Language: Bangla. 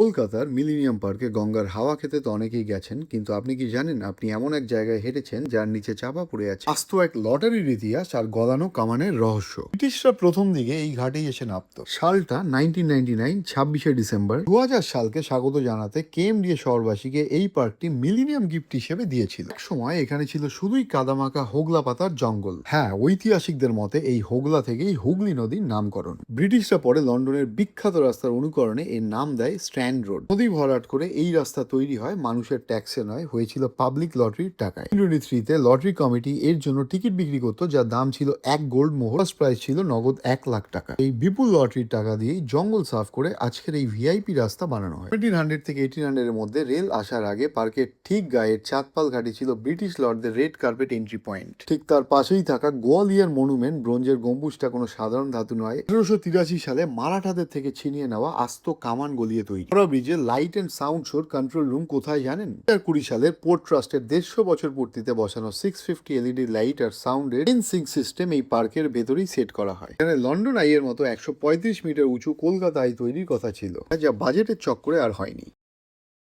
কলকাতার মিলেনিয়াম পার্কে গঙ্গার হাওয়া খেতে তো অনেকেই গেছেন, কিন্তু আপনি কি জানেন আপনি এমন এক জায়গায় হেঁটেছেন যার নিচে চাপা পড়ে আছে আস্ত এক লটারির ইতিহাস আর গলানো কামানের রহস্য। ব্রিটিশরা প্রথম দিকে এই ঘাটেই এসে নামত। সালটা 1999, 26শে ডিসেম্বর 2000 সালকে স্বাগত জানাতে কেএমডিএ শহরবাসীকে এই পার্কটি মিলেনিয়াম গিফট হিসেবে দিয়েছিল। এক সময় এখানে ছিল শুধুই কাদামাখা হোগলা পাতার জঙ্গল। হ্যাঁ, ঐতিহাসিকদের মতে এই হোগলা থেকেই হুগলি নদীর নামকরণ। ব্রিটিশরা পরে লন্ডনের বিখ্যাত রাস্তার অনুকরণে এর নাম দেয় স্ট্র্যান্ড রোড। নদী ভরাট করে এই রাস্তা তৈরি হয় মানুষের ট্যাক্সে নয়, হয়েছিল পাবলিক লটারির টাকায়। 1923-তে লটারি কমিটি এর জন্য টিকিট বিক্রি করতো, যার দাম ছিল 1 গোল্ড মোহর। ফার্স্ট প্রাইজ ছিল নগদ 1 লাখ টাকা। এই বিপুল লটারির টাকা দিয়েই জঙ্গল সাফ করে আজকের এই ভিআইপি রাস্তা বানানো হয়। 1700 থেকে 1800 এর মধ্যে রেল আসার আগে পার্কের ঠিক গায়ের চাঁদপাল ঘাটি ছিল ব্রিটিশ লর্ডদের রেড কার্পেট এন্ট্রি পয়েন্ট। ঠিক তার পাশেই থাকা গোয়ালিয়র মনুমেন্ট ব্রোঞ্জের গম্বুজটা কোনো সাধারণ ধাতু নয়। 1883 সালে মারাঠাদের থেকে ছিনিয়ে নেওয়া আস্ত কামান গলিয়ে তৈরি। ব্রিজে লাইট অ্যান্ড সাউন্ড শোর কন্ট্রোল রুম কোথায় জানেন? 2020 সালের পোর্ট ট্রাস্টের 150 বছর পূর্তিতে বসানো 650 এলইডি লাইট আর সাউন্ডের ইনসিঙ্ক সিস্টেম এই পার্কের ভেতরেই সেট করা হয়। এখানে লন্ডন আই এর মতো 135 মিটার উঁচু কলকাতা আই তৈরির কথা ছিল, যা বাজেটের চক্করে আর হয়নি।